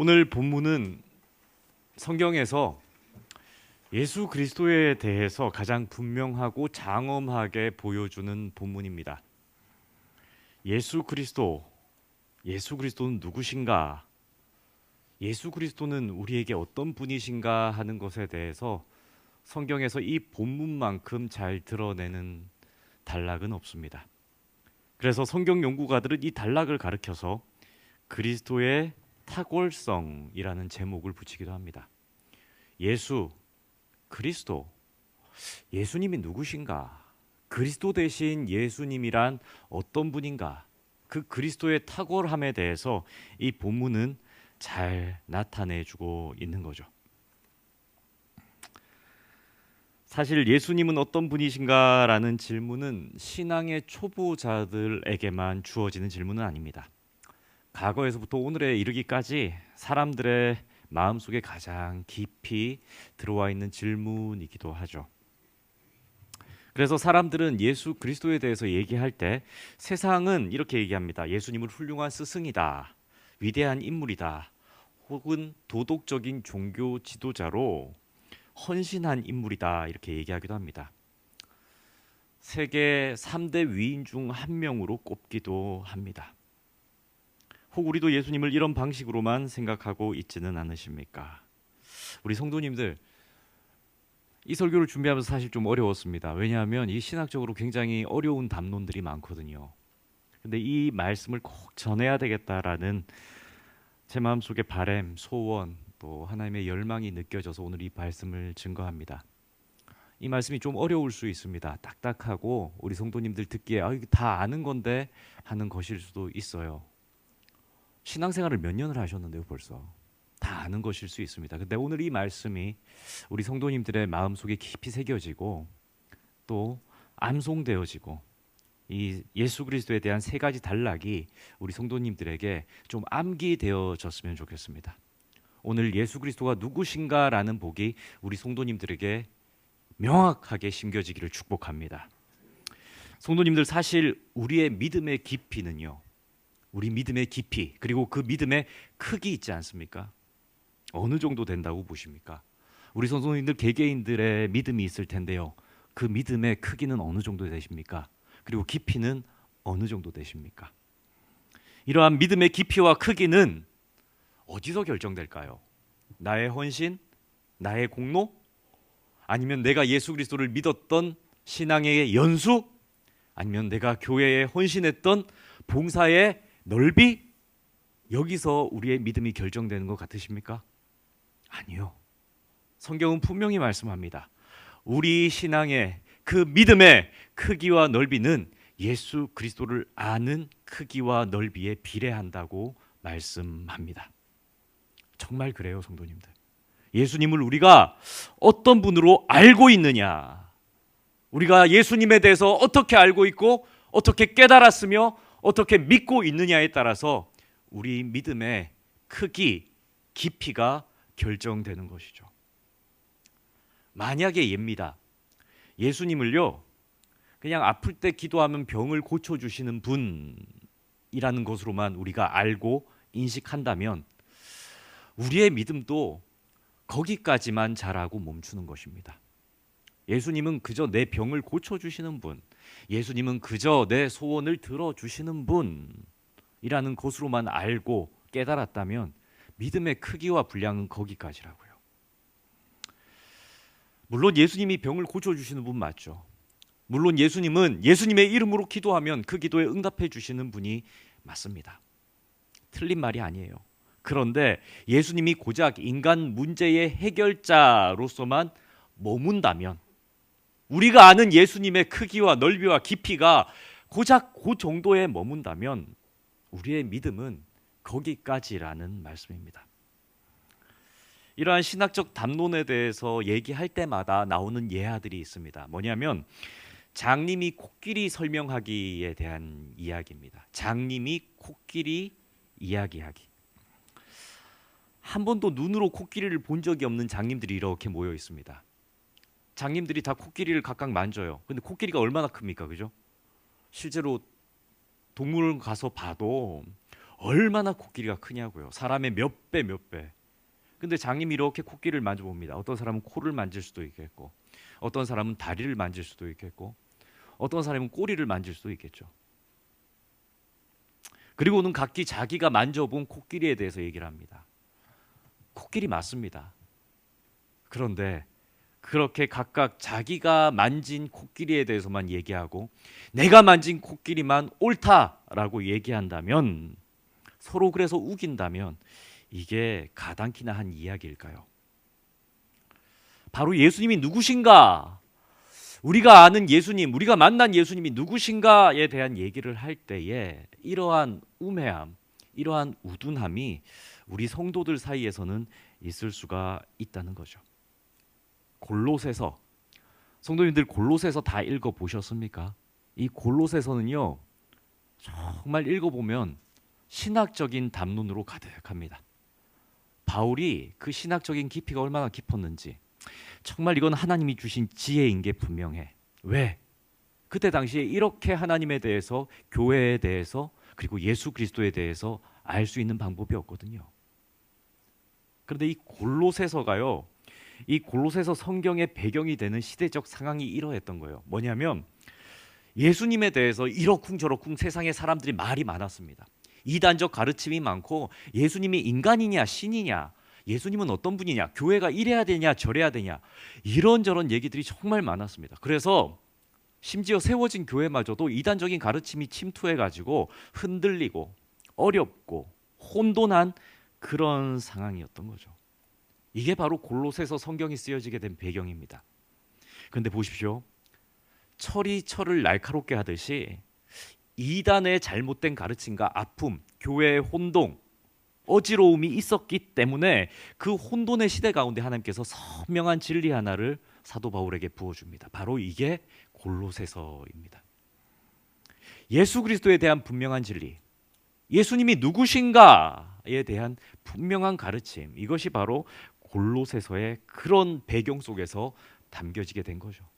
오늘 본문은 성경에서 예수 그리스도에 대해서 가장 분명하고 장엄하게 보여주는 본문입니다. 예수 그리스도는 누구신가? 예수 그리스도는 우리에게 어떤 분이신가 하는 것에 대해서 성경에서 이 본문만큼 잘 드러내는 단락은 없습니다. 그래서 성경 연구가들은 이 단락을 가리켜서 그리스도의 탁월성이라는 제목을 붙이기도 합니다. 예수, 그리스도, 예수님이 누구신가? 그리스도 대신 예수님이란 어떤 분인가? 그 그리스도의 탁월함에 대해서 이 본문은 잘 나타내주고 있는 거죠. 사실 예수님은 어떤 분이신가라는 질문은 신앙의 초보자들에게만 주어지는 질문은 아닙니다. 과거에서부터 오늘에 이르기까지 사람들의 마음속에 가장 깊이 들어와 있는 질문이기도 하죠. 그래서 사람들은 예수 그리스도에 대해서 얘기할 때 세상은 이렇게 얘기합니다. 예수님은 훌륭한 스승이다, 위대한 인물이다, 혹은 도덕적인 종교 지도자로 헌신한 인물이다, 이렇게 얘기하기도 합니다. 세계 3대 위인 중 한 명으로 꼽기도 합니다. 혹 우리도 예수님을 이런 방식으로만 생각하고 있지는 않으십니까? 우리 성도님들, 이 설교를 준비하면서 사실 좀 어려웠습니다. 왜냐하면 이 신학적으로 굉장히 어려운 담론들이 많거든요. 근데 이 말씀을 꼭 전해야 되겠다라는 제 마음속의 바람, 소원, 또 하나님의 열망이 느껴져서 오늘 이 말씀을 증거합니다. 이 말씀이 좀 어려울 수 있습니다. 딱딱하고 우리 성도님들 듣기에 이거 다 아는 건데 하는 것일 수도 있어요. 신앙생활을 몇 년을 하셨는데요, 벌써. 다 아는 것일 수 있습니다. 근데 오늘 이 말씀이 우리 성도님들의 마음속에 깊이 새겨지고 또 암송되어지고 이 예수 그리스도에 대한 세 가지 단락이 우리 성도님들에게 좀 암기되어졌으면 좋겠습니다. 오늘 예수 그리스도가 누구신가라는 복이 우리 성도님들에게 명확하게 심겨지기를 축복합니다. 성도님들, 사실 우리의 믿음의 깊이는요, 우리 믿음의 깊이 그리고 그 믿음의 크기 있지 않습니까? 어느 정도 된다고 보십니까? 우리 성도님들 개개인들의 믿음이 있을 텐데요, 그 믿음의 크기는 어느 정도 되십니까? 그리고 깊이는 어느 정도 되십니까? 이러한 믿음의 깊이와 크기는 어디서 결정될까요? 나의 헌신? 나의 공로? 아니면 내가 예수 그리스도를 믿었던 신앙의 연수? 아니면 내가 교회에 헌신했던 봉사의 넓이? 여기서 우리의 믿음이 결정되는 것 같으십니까? 아니요. 성경은 분명히 말씀합니다. 우리 신앙의 그 믿음의 크기와 넓이는 예수 그리스도를 아는 크기와 넓이에 비례한다고 말씀합니다. 정말 그래요, 성도님들. 예수님을 우리가 어떤 분으로 알고 있느냐, 우리가 예수님에 대해서 어떻게 알고 있고 어떻게 깨달았으며 어떻게 믿고 있느냐에 따라서 우리 믿음의 크기, 깊이가 결정되는 것이죠. 만약에 예입니다. 예수님을요, 그냥 아플 때 기도하면 병을 고쳐주시는 분이라는 것으로만 우리가 알고 인식한다면 우리의 믿음도 거기까지만 잘하고 멈추는 것입니다. 예수님은 그저 내 병을 고쳐주시는 분, 예수님은 그저 내 소원을 들어주시는 분이라는 것으로만 알고 깨달았다면 믿음의 크기와 분량은 거기까지라고요. 물론 예수님이 병을 고쳐주시는 분 맞죠. 물론 예수님은 예수님의 이름으로 기도하면 그 기도에 응답해 주시는 분이 맞습니다. 틀린 말이 아니에요. 그런데 예수님이 고작 인간 문제의 해결자로서만 머문다면, 우리가 아는 예수님의 크기와 넓이와 깊이가 고작 그 정도에 머문다면 우리의 믿음은 거기까지라는 말씀입니다. 이러한 신학적 담론에 대해서 얘기할 때마다 나오는 예화들이 있습니다. 뭐냐면 장님이 코끼리 설명하기에 대한 이야기입니다. 장님이 코끼리 이야기하기. 한 번도 눈으로 코끼리를 본 적이 없는 장님들이 이렇게 모여 있습니다. 장님들이 다 코끼리를 각각 만져요. 근데 코끼리가 얼마나 큽니까? 그죠? 실제로 동물원 가서 봐도 얼마나 코끼리가 크냐고요. 사람의 몇 배, 몇 배. 근데 장님이 이렇게 코끼리를 만져봅니다. 어떤 사람은 코를 만질 수도 있겠고, 어떤 사람은 다리를 만질 수도 있겠고, 어떤 사람은 꼬리를 만질 수도 있겠죠. 그리고는 각기 자기가 만져본 코끼리에 대해서 얘기를 합니다. 코끼리 맞습니다. 그런데 그렇게 각각 자기가 만진 코끼리에 대해서만 얘기하고 내가 만진 코끼리만 옳다라고 얘기한다면, 서로 그래서 우긴다면 이게 가당키나 한 이야기일까요? 바로 예수님이 누구신가? 우리가 아는 예수님, 우리가 만난 예수님이 누구신가에 대한 얘기를 할 때에 이러한 우매함, 이러한 우둔함이 우리 성도들 사이에서는 있을 수가 있다는 거죠. 골로새서, 성도님들 골로새서 다 읽어보셨습니까? 이 골로새서는요, 정말 읽어보면 신학적인 담론으로 가득합니다. 바울이 그 신학적인 깊이가 얼마나 깊었는지, 정말 이건 하나님이 주신 지혜인 게 분명해. 왜? 그때 당시에 이렇게 하나님에 대해서, 교회에 대해서, 그리고 예수 그리스도에 대해서 알 수 있는 방법이 없거든요. 그런데 이 골로새서가요, 이 골로새서 성경의 배경이 되는 시대적 상황이 이러했던 거예요. 뭐냐면 예수님에 대해서 이러쿵저러쿵 세상에 사람들이 말이 많았습니다. 이단적 가르침이 많고, 예수님이 인간이냐 신이냐, 예수님은 어떤 분이냐, 교회가 이래야 되냐 저래야 되냐, 이런저런 얘기들이 정말 많았습니다. 그래서 심지어 세워진 교회마저도 이단적인 가르침이 침투해가지고 흔들리고 어렵고 혼돈한 그런 상황이었던 거죠. 이게 바로 골로새서 성경이 쓰여지게 된 배경입니다. 그런데 보십시오. 철이 철을 날카롭게 하듯이 이단의 잘못된 가르침과 아픔, 교회의 혼동, 어지러움이 있었기 때문에 그 혼돈의 시대 가운데 하나님께서 선명한 진리 하나를 사도 바울에게 부어줍니다. 바로 이게 골로새서입니다. 예수 그리스도에 대한 분명한 진리, 예수님이 누구신가에 대한 분명한 가르침, 이것이 바로 골로새서의 그런 배경 속에서 담겨지게 된 거죠.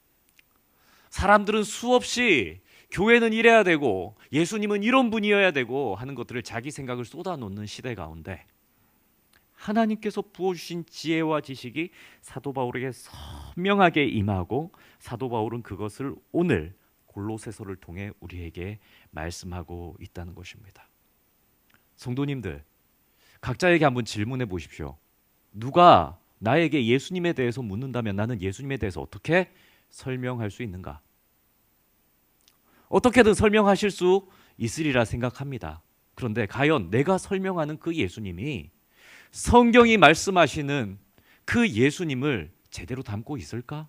사람들은 수없이 교회는 이래야 되고 예수님은 이런 분이어야 되고 하는 것들을 자기 생각을 쏟아놓는 시대 가운데 하나님께서 부어주신 지혜와 지식이 사도 바울에게 선명하게 임하고, 사도 바울은 그것을 오늘 골로새서를 통해 우리에게 말씀하고 있다는 것입니다. 성도님들, 각자에게 한번 질문해 보십시오. 누가 나에게 예수님에 대해서 묻는다면 나는 예수님에 대해서 어떻게 설명할 수 있는가? 어떻게든 설명하실 수 있으리라 생각합니다. 그런데 과연 내가 설명하는 그 예수님이 성경이 말씀하시는 그 예수님을 제대로 담고 있을까?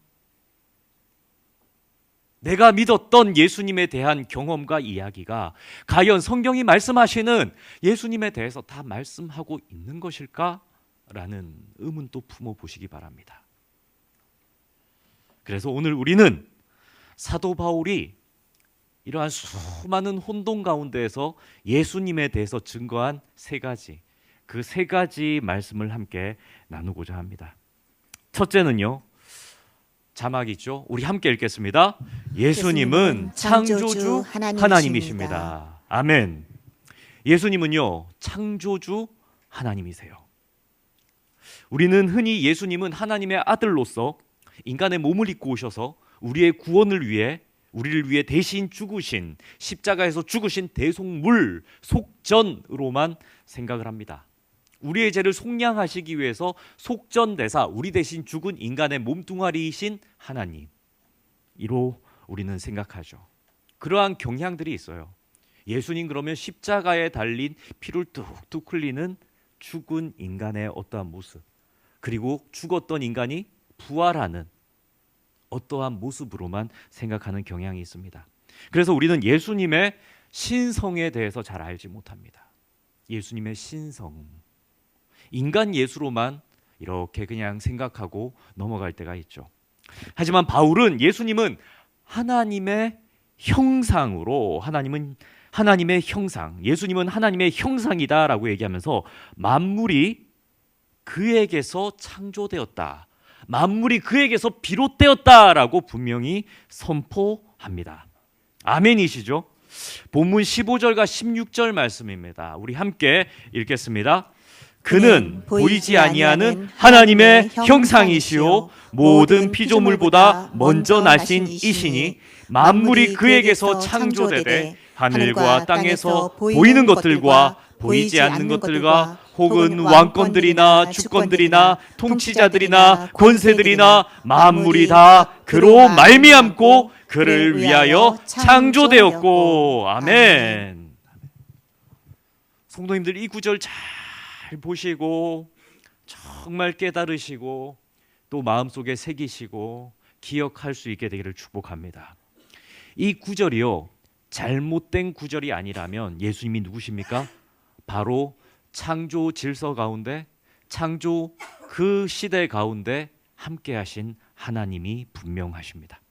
내가 믿었던 예수님에 대한 경험과 이야기가 과연 성경이 말씀하시는 예수님에 대해서 다 말씀하고 있는 것일까? 라는 의문도 품어보시기 바랍니다. 그래서 오늘 우리는 사도 바울이 이러한 수많은 혼돈 가운데에서 예수님에 대해서 증거한 세 가지, 그 세 가지 말씀을 함께 나누고자 합니다. 첫째는요, 자막이 있죠. 우리 함께 읽겠습니다. 예수님은 창조주 하나님이십니다. 아멘. 예수님은요, 창조주 하나님이세요. 우리는 흔히 예수님은 하나님의 아들로서 인간의 몸을 입고 오셔서 우리의 구원을 위해, 우리를 위해 대신 죽으신, 십자가에서 죽으신 대속물, 속전으로만 생각을 합니다. 우리의 죄를 속량하시기 위해서 속전대사, 우리 대신 죽은 인간의 몸뚱아리이신 하나님, 이로 우리는 생각하죠. 그러한 경향들이 있어요. 예수님 그러면 십자가에 달린 피를 뚝뚝 흘리는 죽은 인간의 어떠한 모습, 그리고 죽었던 인간이 부활하는 어떠한 모습으로만 생각하는 경향이 있습니다. 그래서 우리는 예수님의 신성에 대해서 잘 알지 못합니다. 예수님의 신성, 인간 예수로만 이렇게 그냥 생각하고 넘어갈 때가 있죠. 하지만 바울은 예수님은 하나님의 형상으로, 하나님은 하나님의 형상, 예수님은 하나님의 형상이다라고 얘기하면서 만물이 그에게서 창조되었다, 만물이 그에게서 비롯되었다라고 분명히 선포합니다. 아멘이시죠? 본문 15절과 16절 말씀입니다. 우리 함께 읽겠습니다. 그는 보이지 아니하는 하나님의 형상이시요 모든 피조물보다 먼저 나신 이시니 만물이 그에게서 창조되되 하늘과 땅에서 보이는 것들과 보이지 않는 것들과 혹은 왕권들이나 주권들이나 통치자들이나 권세들이나 만물이 다 그로 말미암고 그를 위하여 창조되었고. 아멘. 성도님들, 이 구절 잘 보시고 정말 깨달으시고 또 마음속에 새기시고 기억할 수 있게 되기를 축복합니다. 이 구절이요, 잘못된 구절이 아니라면 예수님이 누구십니까? 바로 창조 질서 가운데, 창조 그 시대 가운데 함께 하신 하나님이 분명하십니다.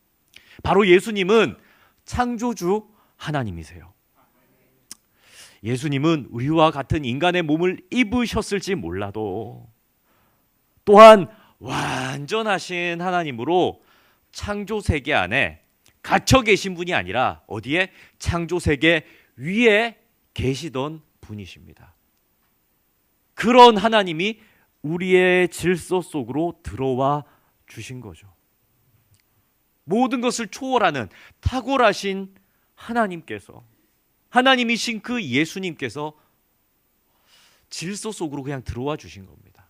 바로 예수님은 창조주 하나님이세요. 예수님은 우리와 같은 인간의 몸을 입으셨을지 몰라도 또한 완전하신 하나님으로 창조 세계 안에 갇혀 계신 분이 아니라 어디에? 창조 세계 위에 계시던 분이십니다. 그런 하나님이 우리의 질서 속으로 들어와 주신 거죠. 모든 것을 초월하는 탁월하신 하나님께서, 하나님이신 그 예수님께서 질서 속으로 그냥 들어와 주신 겁니다.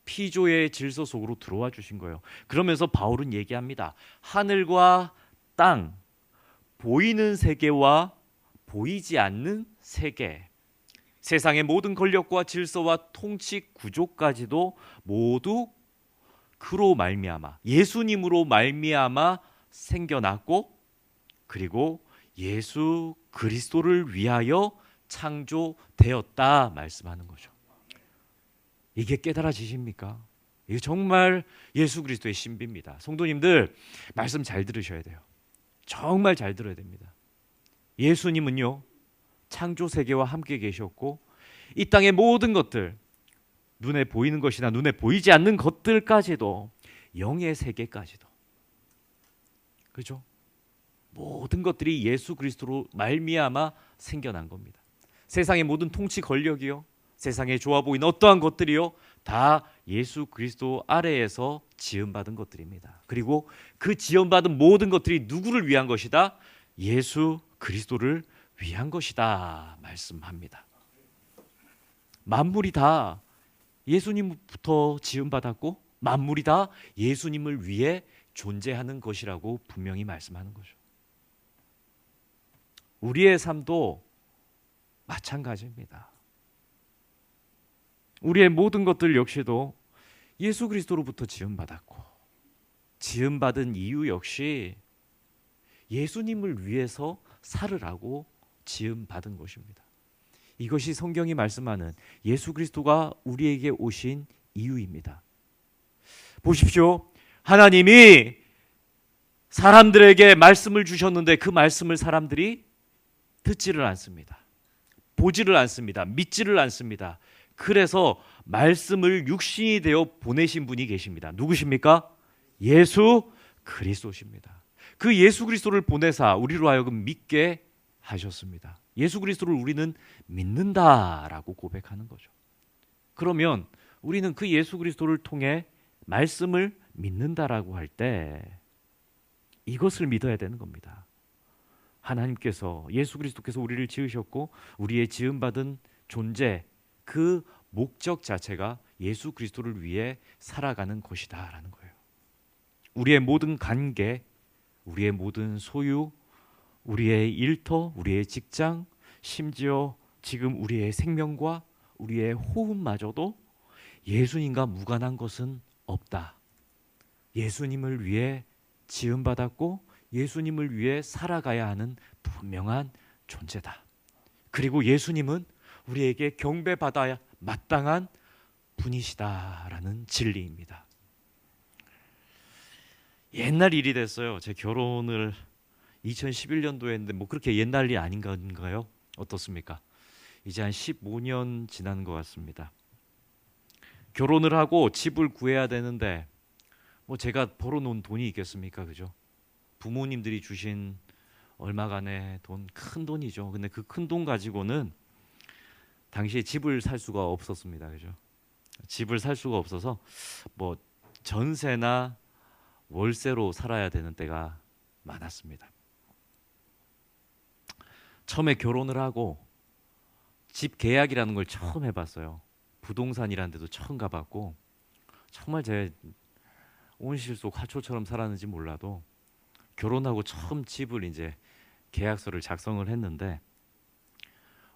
피조의 질서 속으로 들어와 주신 거예요. 그러면서 바울은 얘기합니다. 하늘과 땅, 보이는 세계와 보이지 않는 세계, 세상의 모든 권력과 질서와 통치 구조까지도 모두 그로 말미암아, 예수님으로 말미암아 생겨났고, 그리고 예수 그리스도를 위하여 창조되었다 말씀하는 거죠. 이게 깨달아지십니까? 이게 정말 예수 그리스도의 신비입니다. 성도님들, 말씀 잘 들으셔야 돼요. 정말 잘 들어야 됩니다. 예수님은요, 창조 세계와 함께 계셨고 이 땅의 모든 것들, 눈에 보이는 것이나 눈에 보이지 않는 것들까지도, 영의 세계까지도, 그렇죠? 모든 것들이 예수 그리스도로 말미암아 생겨난 겁니다. 세상의 모든 통치 권력이요, 세상에 좋아 보이는 어떠한 것들이요, 다 예수 그리스도 아래에서 지음받은 것들입니다. 그리고 그 지음받은 모든 것들이 누구를 위한 것이다? 예수 그리스도를 위한 것이다 말씀합니다. 만물이 다 예수님부터 지음받았고 만물이 다 예수님을 위해 존재하는 것이라고 분명히 말씀하는 거죠. 우리의 삶도 마찬가지입니다. 우리의 모든 것들 역시도 예수 그리스도로부터 지음받았고, 지음받은 이유 역시 예수님을 위해서 살으라고 지음받은 것입니다. 이것이 성경이 말씀하는 예수 그리스도가 우리에게 오신 이유입니다. 보십시오. 하나님이 사람들에게 말씀을 주셨는데 그 말씀을 사람들이 듣지를 않습니다. 보지를 않습니다. 믿지를 않습니다. 그래서 말씀을 육신이 되어 보내신 분이 계십니다. 누구십니까? 예수 그리스도십니다. 그 예수 그리스도를 보내사 우리로 하여금 믿게 하셨습니다. 예수 그리스도를 우리는 믿는다라고 고백하는 거죠. 그러면 우리는 그 예수 그리스도를 통해 말씀을 믿는다라고 할 때 이것을 믿어야 되는 겁니다. 하나님께서, 예수 그리스도께서 우리를 지으셨고 우리의 지음받은 존재, 그 목적 자체가 예수 그리스도를 위해 살아가는 것이다 라는 거예요. 우리의 모든 관계, 우리의 모든 소유, 우리의 일터, 우리의 직장, 심지어 지금 우리의 생명과 우리의 호흡마저도 예수님과 무관한 것은 없다. 예수님을 위해 지음받았고 예수님을 위해 살아가야 하는 분명한 존재다. 그리고 예수님은 우리에게 경배받아야 마땅한 분이시다라는 진리입니다. 옛날 일이 됐어요. 제 결혼을 2011년도에 했는데 뭐 그렇게 옛날 일 아닌 건가요? 어떻습니까? 이제 한 15년 지난 것 같습니다. 결혼을 하고 집을 구해야 되는데 뭐 제가 벌어놓은 돈이 있겠습니까? 그죠? 부모님들이 주신 얼마간의 돈, 큰 돈이죠. 근데 그 큰 돈 가지고는 당시에 집을 살 수가 없었습니다. 그죠? 집을 살 수가 없어서 뭐 전세나 월세로 살아야 되는 때가 많았습니다. 처음에 결혼을 하고 집 계약이라는 걸 처음 해봤어요. 부동산이라는 데도 처음 가봤고 정말 제 온실 속 화초처럼 살았는지 몰라도 결혼하고 처음 집을 이제 계약서를 작성을 했는데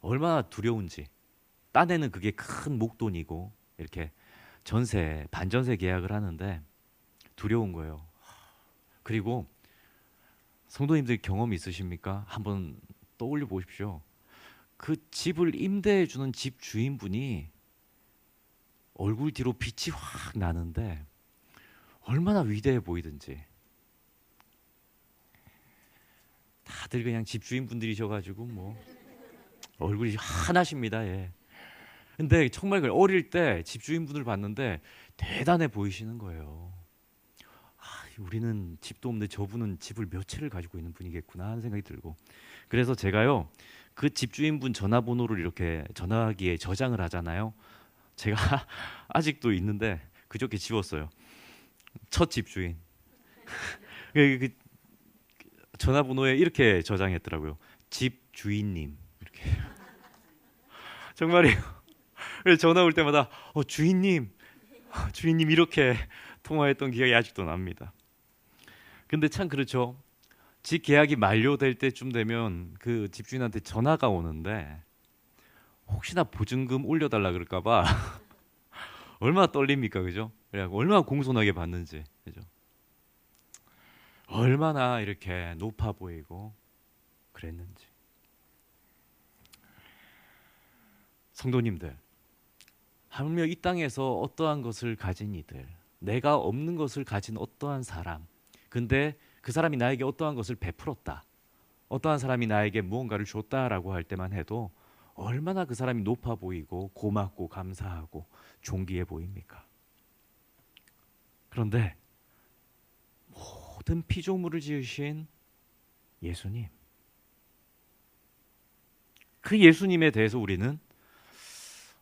얼마나 두려운지. 딴에는 그게 큰 목돈이고 이렇게 전세 반전세 계약을 하는데 두려운 거예요. 그리고 성도님들 경험 있으십니까? 한번 떠올려 보십시오. 그 집을 임대해 주는 집 주인분이 얼굴 뒤로 빛이 확 나는데 얼마나 위대해 보이든지. 다들 그냥 집 주인분들이셔가지고 뭐 얼굴이 환하십니다. 예. 근데 정말 어릴 때 집 주인분을 봤는데 대단해 보이시는 거예요. 아, 우리는 집도 없는데 저분은 집을 몇 채를 가지고 있는 분이겠구나 하는 생각이 들고. 그래서 제가요 그 집주인분 전화번호를 이렇게 전화기에 저장을 하잖아요. 제가 아직도 있는데 그저께 지웠어요. 첫 집주인. 그 전화번호에 이렇게 저장했더라고요. 집주인님 이렇게. 정말이에요. 그래서 전화 올 때마다 주인님, 주인님 이렇게 통화했던 기억이 아직도 납니다. 근데 참 그렇죠. 집 계약이 만료될 때쯤 되면 그 집주인한테 전화가 오는데 혹시나 보증금 올려달라 그럴까봐 얼마나 떨립니까, 그죠? 그래갖고 얼마나 공손하게 받는지, 그죠? 얼마나 이렇게 높아 보이고 그랬는지. 성도님들, 하물며 이 땅에서 어떠한 것을 가진 이들, 내가 없는 것을 가진 어떠한 사람, 근데 그 사람이 나에게 어떠한 것을 베풀었다, 어떠한 사람이 나에게 무언가를 줬다라고 할 때만 해도 얼마나 그 사람이 높아 보이고 고맙고 감사하고 존귀해 보입니까? 그런데 모든 피조물을 지으신 예수님, 그 예수님에 대해서 우리는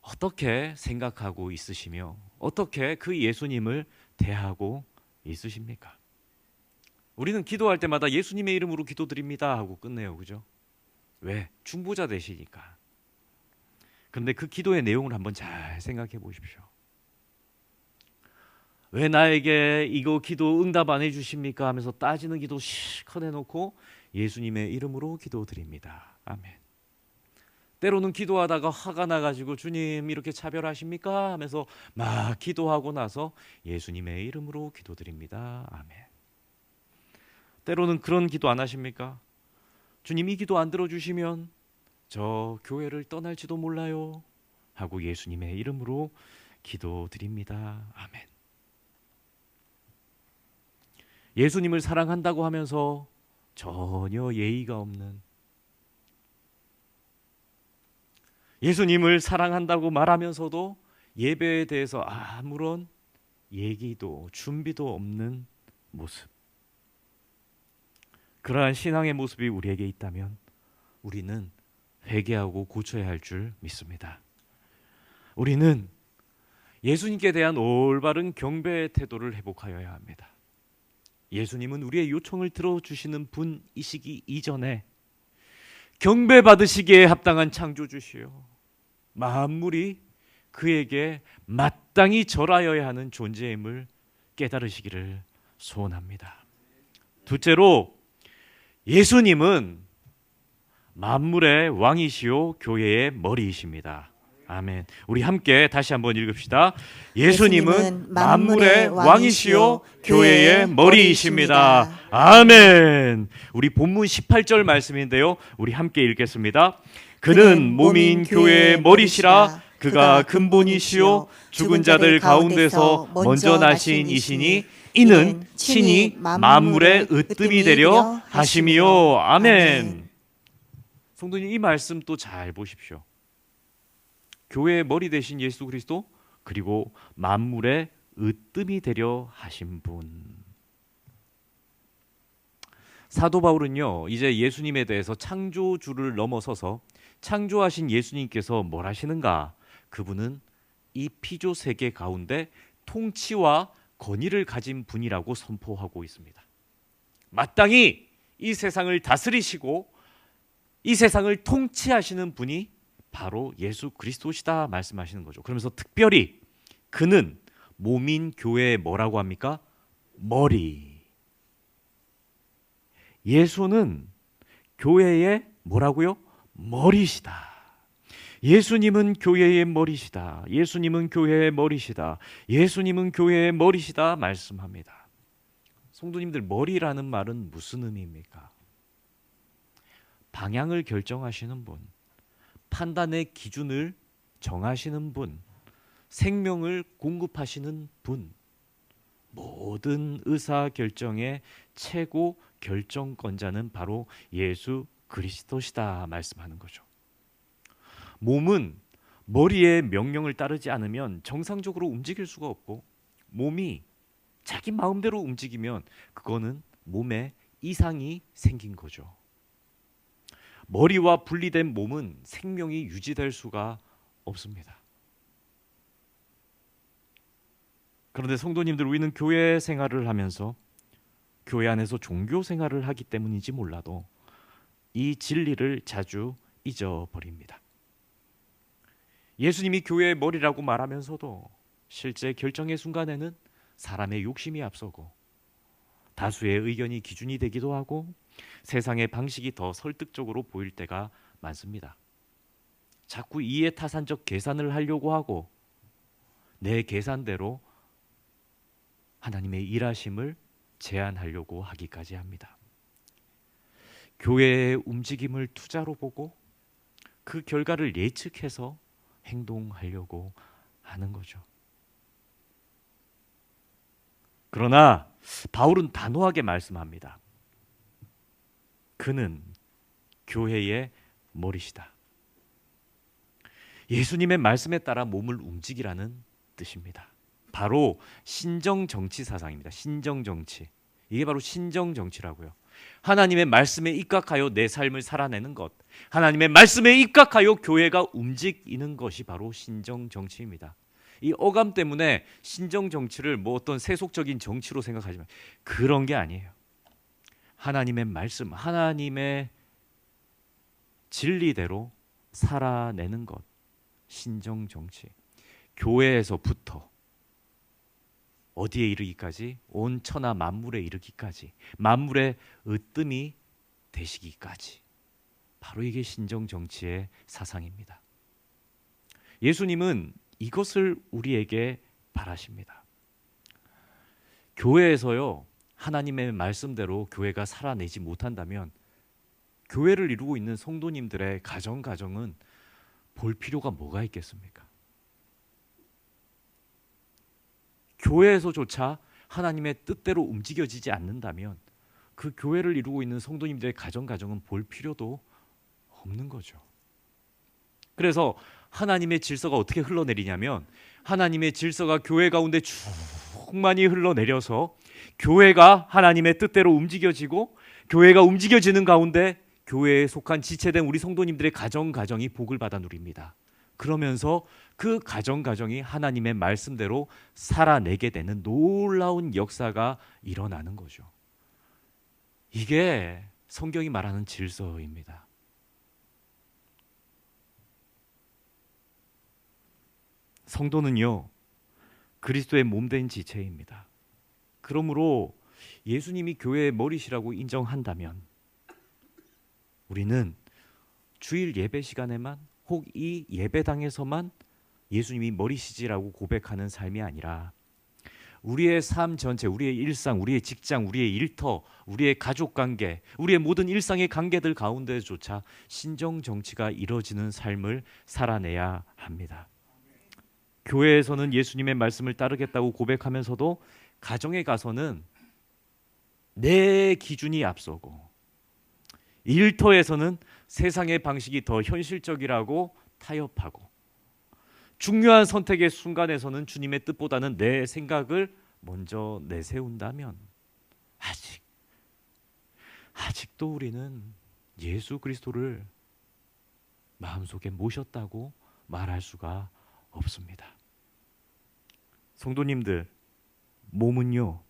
어떻게 생각하고 있으시며 어떻게 그 예수님을 대하고 있으십니까? 우리는 기도할 때마다 예수님의 이름으로 기도드립니다 하고 끝내요. 그죠? 왜? 중보자 되시니까. 그런데 그 기도의 내용을 한번 잘 생각해 보십시오. 왜 나에게 이거 기도 응답 안 해주십니까? 하면서 따지는 기도 실컷 해놓고 예수님의 이름으로 기도드립니다. 아멘. 때로는 기도하다가 화가 나가지고 주님 이렇게 차별하십니까? 하면서 막 기도하고 나서 예수님의 이름으로 기도드립니다. 아멘. 때로는 그런 기도 안 하십니까? 주님 이 기도 안 들어주시면 저 교회를 떠날지도 몰라요 하고 예수님의 이름으로 기도드립니다. 아멘. 예수님을 사랑한다고 하면서 전혀 예의가 없는, 예수님을 사랑한다고 말하면서도 예배에 대해서 아무런 얘기도 준비도 없는 모습. 그러한 신앙의 모습이 우리에게 있다면 우리는 회개하고 고쳐야 할 줄 믿습니다. 우리는 예수님께 대한 올바른 경배의 태도를 회복하여야 합니다. 예수님은 우리의 요청을 들어주시는 분이시기 이전에 경배받으시기에 합당한 창조주시요 만물이 그에게 마땅히 절하여야 하는 존재임을 깨달으시기를 소원합니다. 둘째로 예수님은 만물의 왕이시요 교회의 머리이십니다. 아멘. 우리 함께 다시 한번 읽읍시다. 예수님은 만물의 왕이시요 교회의 머리이십니다. 아멘. 우리 본문 18절 말씀인데요. 우리 함께 읽겠습니다. 그는 몸인 교회의 머리시라. 그가 근본이시요 죽은 자들 가운데서 먼저 나신 이시니 이는 친히 만물의 으뜸이 되려 하심이요. 아멘. 성도님, 이 말씀 또 잘 보십시오. 교회의 머리 되신 예수 그리스도, 그리고 만물의 으뜸이 되려 하신 분. 사도 바울은요, 이제 예수님에 대해서 창조주를 넘어서서 창조하신 예수님께서 뭘 하시는가? 그분은 이 피조 세계 가운데 통치와 권위를 가진 분이라고 선포하고 있습니다. 마땅히 이 세상을 다스리시고 이 세상을 통치하시는 분이 바로 예수 그리스도시다 말씀하시는 거죠. 그러면서 특별히 그는 몸인 교회에 뭐라고 합니까? 머리. 예수는 교회의 뭐라고요? 머리시다. 예수님은 교회의 머리시다. 예수님은 교회의 머리시다. 예수님은 교회의 머리시다 말씀합니다. 성도님들, 머리라는 말은 무슨 의미입니까? 방향을 결정하시는 분, 판단의 기준을 정하시는 분, 생명을 공급하시는 분, 모든 의사 결정의 최고 결정권자는 바로 예수 그리스도시다 말씀하는 거죠. 몸은 머리의 명령을 따르지 않으면 정상적으로 움직일 수가 없고, 몸이 자기 마음대로 움직이면 그거는 몸에 이상이 생긴 거죠. 머리와 분리된 몸은 생명이 유지될 수가 없습니다. 그런데 성도님들, 우리는 교회 생활을 하면서 교회 안에서 종교 생활을 하기 때문인지 몰라도 이 진리를 자주 잊어버립니다. 예수님이 교회의 머리라고 말하면서도 실제 결정의 순간에는 사람의 욕심이 앞서고 다수의 의견이 기준이 되기도 하고 세상의 방식이 더 설득적으로 보일 때가 많습니다. 자꾸 이해타산적 계산을 하려고 하고 내 계산대로 하나님의 일하심을 제한하려고 하기까지 합니다. 교회의 움직임을 투자로 보고 그 결과를 예측해서 행동하려고 하는 거죠. 그러나 바울은 단호하게 말씀합니다. 그는 교회의 머리시다. 예수님의 말씀에 따라 몸을 움직이라는 뜻입니다. 바로 신정정치 사상입니다. 신정정치. 이게 바로 신정정치라고요. 하나님의 말씀에 입각하여 내 삶을 살아내는 것, 하나님의 말씀에 입각하여 교회가 움직이는 것이 바로 신정정치입니다. 이 어감 때문에 신정정치를 뭐 어떤 세속적인 정치로 생각하지만 그런 게 아니에요. 하나님의 말씀, 하나님의 진리대로 살아내는 것, 신정정치. 교회에서부터 어디에 이르기까지? 온 천하 만물에 이르기까지, 만물의 으뜸이 되시기까지. 바로 이게 신정정치의 사상입니다. 예수님은 이것을 우리에게 바라십니다. 교회에서요, 하나님의 말씀대로 교회가 살아내지 못한다면 교회를 이루고 있는 성도님들의 가정은 볼 필요가 뭐가 있겠습니까? 교회에서조차 하나님의 뜻대로 움직여지지 않는다면 그 교회를 이루고 있는 성도님들의 가정은 볼 필요도 없는 거죠. 그래서 하나님의 질서가 어떻게 흘러내리냐면 하나님의 질서가 교회 가운데 충만히 흘러내려서 교회가 하나님의 뜻대로 움직여지고 교회가 움직여지는 가운데 교회에 속한 지체된 우리 성도님들의 가정이 복을 받아 누립니다. 그러면서 그 가정이 하나님의 말씀대로 살아내게 되는 놀라운 역사가 일어나는 거죠. 이게 성경이 말하는 질서입니다. 성도는요, 그리스도의 몸된 지체입니다. 그러므로 예수님이 교회의 머리시라고 인정한다면 우리는 주일 예배 시간에만 혹 이 예배당에서만 예수님이 머리시지라고 고백하는 삶이 아니라 우리의 삶 전체, 우리의 일상, 우리의 직장, 우리의 일터, 우리의 가족관계, 우리의 모든 일상의 관계들 가운데조차 신정정치가 이루어지는 삶을 살아내야 합니다. 교회에서는 예수님의 말씀을 따르겠다고 고백하면서도 가정에 가서는 내 기준이 앞서고 일터에서는 세상의 방식이 더 현실적이라고 타협하고 중요한 선택의 순간에서는 주님의 뜻보다는 내 생각을 먼저 내세운다면 아직 아직도 우리는 예수 그리스도를 마음속에 모셨다고 말할 수가 없습니다. 성도님들, 몸은요,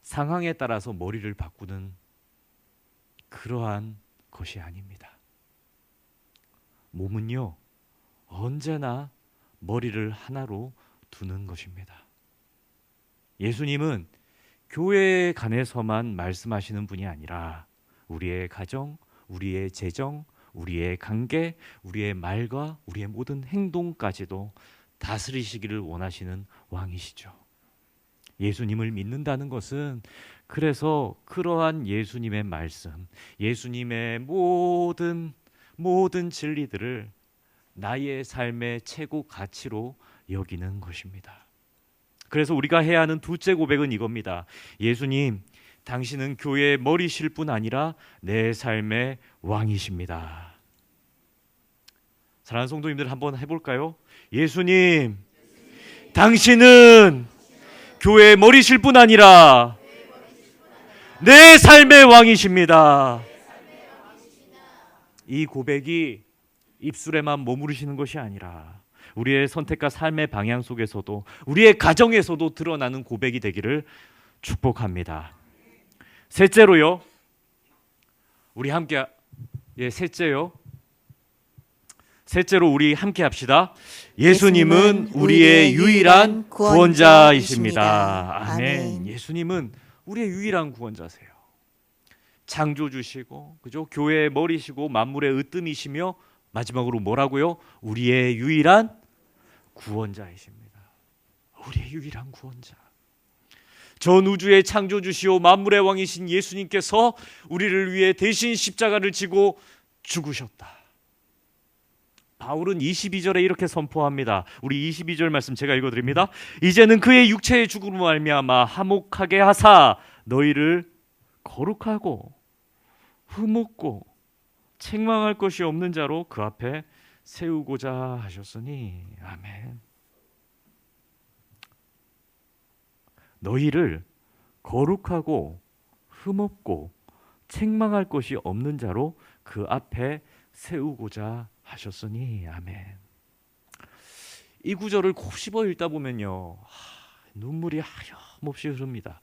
상황에 따라서 머리를 바꾸는 그러한 것이 아닙니다. 몸은요, 언제나 머리를 하나로 두는 것입니다. 예수님은 교회에 관해서만 말씀하시는 분이 아니라 우리의 가정, 우리의 재정, 우리의 관계, 우리의 말과 우리의 모든 행동까지도 다스리시기를 원하시는 왕이시죠. 예수님을 믿는다는 것은 그래서 그러한 예수님의 말씀, 예수님의 모든 진리들을 나의 삶의 최고 가치로 여기는 것입니다. 그래서 우리가 해야 하는 둘째 고백은 이겁니다. 예수님, 당신은 교회의 머리실 뿐 아니라 내 삶의 왕이십니다. 사랑하는 성도님들, 한번 해볼까요? 예수님, 당신은 교회의 머리실 뿐 아니라 내 삶의 왕이십니다. 이 고백이 입술에만 머무르시는 것이 아니라 우리의 선택과 삶의 방향 속에서도, 우리의 가정에서도 드러나는 고백이 되기를 축복합니다. 셋째로요, 우리 함께, 셋째로 우리 함께 합시다. 예수님은 우리의 유일한 구원자이십니다. 아멘. 예수님은 우리의 유일한 구원자세요. 창조주시고, 그죠? 교회의 머리시고 만물의 으뜸이시며, 마지막으로 뭐라고요? 우리의 유일한 구원자이십니다. 우리의 유일한 구원자. 전 우주의 창조주시오 만물의 왕이신 예수님께서 우리를 위해 대신 십자가를 지고 죽으셨다. 바울은 22절에 이렇게 선포합니다. 우리 22절 말씀 제가 읽어드립니다. 이제는 그의 육체의 죽음으로 말미암아 화목하게 하사 너희를 거룩하고 흠없고 책망할 것이 없는 자로 그 앞에 세우고자 하셨으니. 아멘. 너희를 거룩하고 흠없고 책망할 것이 없는 자로 그 앞에 세우고자 하셨으니. 아멘. 이 구절을 곱씹어 읽다 보면요, 눈물이 하염없이 흐릅니다.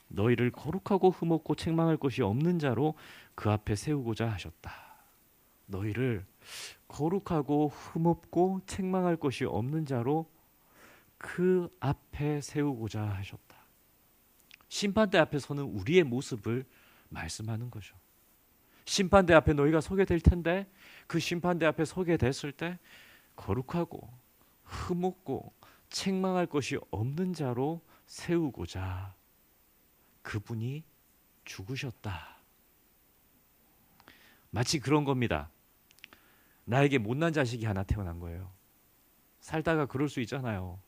너희를 거룩하고 흠없고 책망할 것이 없는 자로 그 앞에 세우고자 하셨다. 너희를 거룩하고 흠없고 책망할 것이 없는 자로 그 앞에 세우고자 하셨다. 심판대 앞에 서는 우리의 모습을 말씀하는 거죠. 심판대 앞에 너희가 서게 될 텐데, 그 심판대 앞에 서게 됐을 때 거룩하고 흠없고 책망할 것이 없는 자로 세우고자 그분이 죽으셨다. 마치 그런 겁니다. 나에게 못난 자식이 하나 태어난 거예요. 살다가 그럴 수 있잖아요.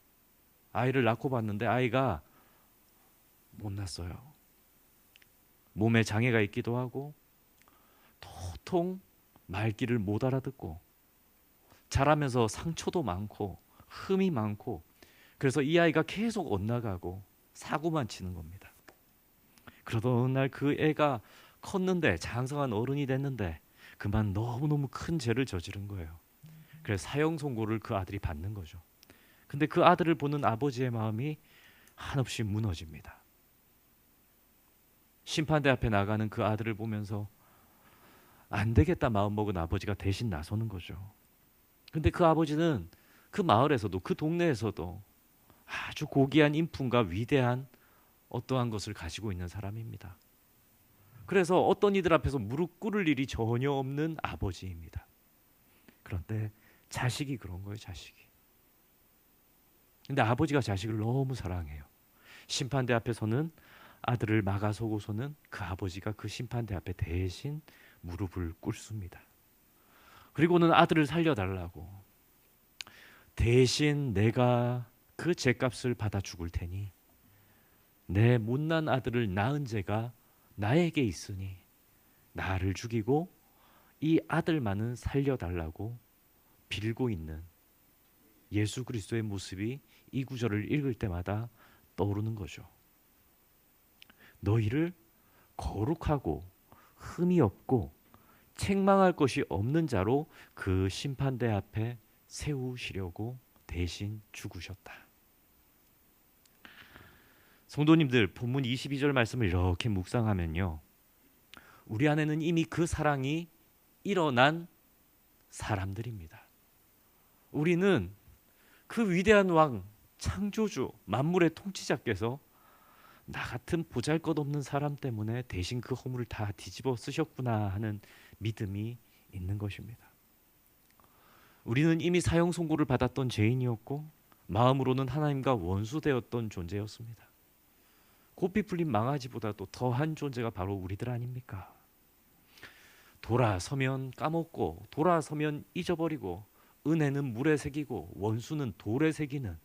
아이를 낳고 봤는데 아이가 못났어요. 몸에 장애가 있기도 하고 도통 말귀를 못 알아듣고 자라면서 상처도 많고 흠이 많고, 그래서 이 아이가 계속 엇나가고 사고만 치는 겁니다. 그러던 어느 날 그 애가 컸는데, 장성한 어른이 됐는데 그만 너무너무 큰 죄를 저지른 거예요. 그래서 사형 선고를 그 아들이 받는 거죠. 근데 그 아들을 보는 아버지의 마음이 한없이 무너집니다. 심판대 앞에 나가는 그 아들을 보면서 안 되겠다 마음먹은 아버지가 대신 나서는 거죠. 근데 그 아버지는 그 마을에서도, 그 동네에서도 아주 고귀한 인품과 위대한 어떠한 것을 가지고 있는 사람입니다. 그래서 어떤 이들 앞에서 무릎 꿇을 일이 전혀 없는 아버지입니다. 그런데 자식이 그런 거예요, 자식이. 근데 아버지가 자식을 너무 사랑해요. 심판대 앞에서는 아들을 막아서고서는 그 아버지가 그 심판대 앞에 대신 무릎을 꿇습니다. 그리고는 아들을 살려달라고, 대신 내가 그 죄값을 받아 죽을 테니 내 못난 아들을 낳은 죄가 나에게 있으니 나를 죽이고 이 아들만은 살려달라고 빌고 있는 예수 그리스도의 모습이 이 구절을 읽을 때마다 떠오르는 거죠. 너희를 거룩하고 흠이 없고 책망할 것이 없는 자로 그 심판대 앞에 세우시려고 대신 죽으셨다. 성도님들, 본문 22절 말씀을 이렇게 묵상하면요, 우리 안에는 이미 그 사랑이 일어난 사람들입니다. 우리는 그 위대한 왕, 창조주, 만물의 통치자께서 나 같은 보잘것없는 사람 때문에 대신 그 허물을 다 뒤집어 쓰셨구나 하는 믿음이 있는 것입니다. 우리는 이미 사형 선고를 받았던 죄인이었고 마음으로는 하나님과 원수되었던 존재였습니다. 고삐 풀린 망아지보다도 더한 존재가 바로 우리들 아닙니까? 돌아서면 까먹고 돌아서면 잊어버리고 은혜는 물에 새기고 원수는 돌에 새기는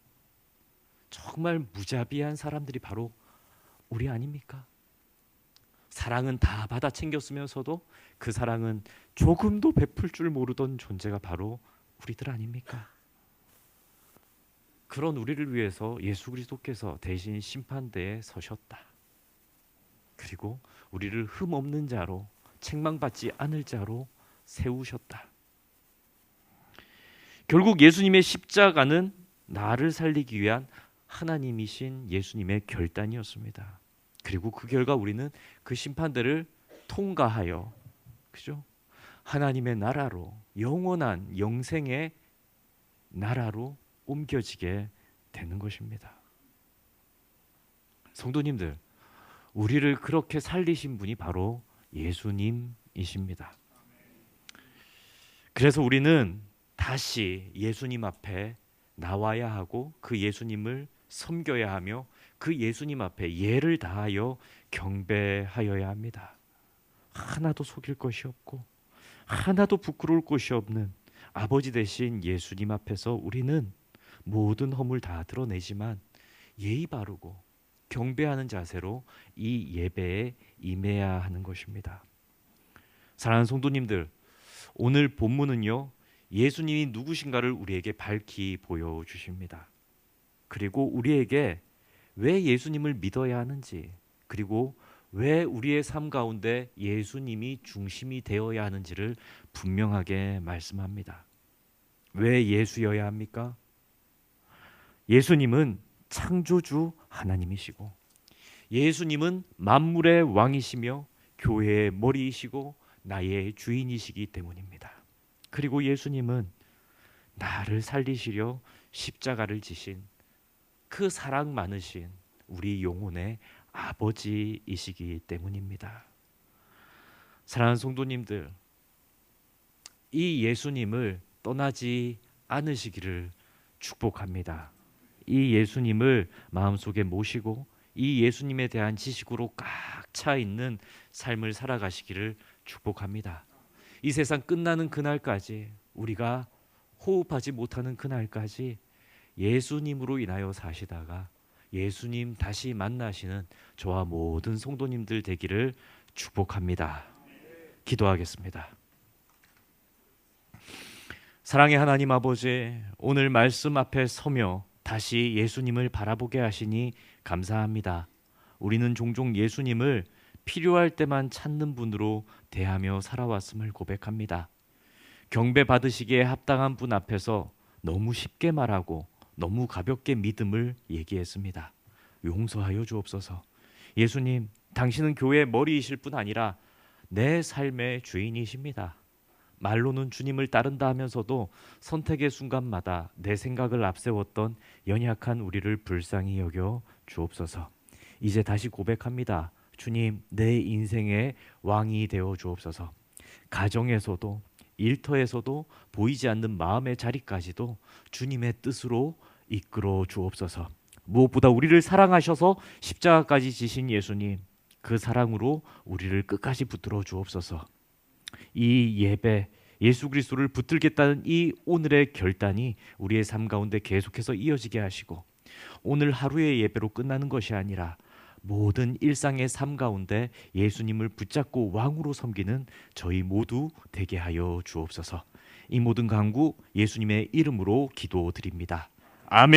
정말 무자비한 사람들이 바로 우리 아닙니까? 사랑은 다 받아 챙겼으면서도 그 사랑은 조금도 베풀 줄 모르던 존재가 바로 우리들 아닙니까? 그런 우리를 위해서 예수 그리스도께서 대신 심판대에 서셨다. 그리고 우리를 흠 없는 자로, 책망받지 않을 자로 세우셨다. 결국 예수님의 십자가는 나를 살리기 위한 하나님이신 예수님의 결단이었습니다. 그리고 그 결과 우리는 그 심판대를 통과하여, 그죠? 하나님의 나라로, 영원한 영생의 나라로 옮겨지게 되는 것입니다. 성도님들, 우리를 그렇게 살리신 분이 바로 예수님이십니다. 그래서 우리는 다시 예수님 앞에 나와야 하고 그 예수님을 섬겨야 하며 그 예수님 앞에 예를 다하여 경배하여야 합니다. 하나도 속일 것이 없고 하나도 부끄러울 것이 없는 아버지 되신 예수님 앞에서 우리는 모든 허물 다 드러내지만 예의 바르고 경배하는 자세로 이 예배에 임해야 하는 것입니다. 사랑하는 성도님들, 오늘 본문은요, 예수님이 누구신가를 우리에게 밝히 보여주십니다. 그리고 우리에게 왜 예수님을 믿어야 하는지, 그리고 왜 우리의 삶 가운데 예수님이 중심이 되어야 하는지를 분명하게 말씀합니다. 왜 예수여야 합니까? 예수님은 창조주 하나님이시고 예수님은 만물의 왕이시며 교회의 머리이시고 나의 주인이시기 때문입니다. 그리고 예수님은 나를 살리시려 십자가를 지신 그 사랑 많으신 우리 영혼의 아버지이시기 때문입니다. 사랑하는 성도님들, 이 예수님을 떠나지 않으시기를 축복합니다. 이 예수님을 마음속에 모시고 이 예수님에 대한 지식으로 꽉 차 있는 삶을 살아가시기를 축복합니다. 이 세상 끝나는 그날까지, 우리가 호흡하지 못하는 그날까지 예수님으로 인하여 사시다가 예수님 다시 만나시는 저와 모든 성도님들 되기를 축복합니다. 기도하겠습니다. 사랑의 하나님 아버지, 오늘 말씀 앞에 서며 다시 예수님을 바라보게 하시니 감사합니다. 우리는 종종 예수님을 필요할 때만 찾는 분으로 대하며 살아왔음을 고백합니다. 경배 받으시기에 합당한 분 앞에서 너무 쉽게 말하고 너무 가볍게 믿음을 얘기했습니다. 용서하여 주옵소서. 예수님, 당신은 교회의 머리이실 뿐 아니라 내 삶의 주인이십니다. 말로는 주님을 따른다 하면서도 선택의 순간마다 내 생각을 앞세웠던 연약한 우리를 불쌍히 여겨 주옵소서. 이제 다시 고백합니다. 주님, 내 인생의 왕이 되어 주옵소서. 가정에서도 일터에서도 보이지 않는 마음의 자리까지도 주님의 뜻으로 이끌어 주옵소서. 무엇보다 우리를 사랑하셔서 십자가까지 지신 예수님, 그 사랑으로 우리를 끝까지 붙들어 주옵소서. 이 예배, 예수 그리스도를 붙들겠다는 이 오늘의 결단이 우리의 삶 가운데 계속해서 이어지게 하시고, 오늘 하루의 예배로 끝나는 것이 아니라 모든 일상의 삶 가운데 예수님을 붙잡고 왕으로 섬기는 저희 모두 되게 하여 주옵소서. 이 모든 간구 예수님의 이름으로 기도드립니다. 아멘.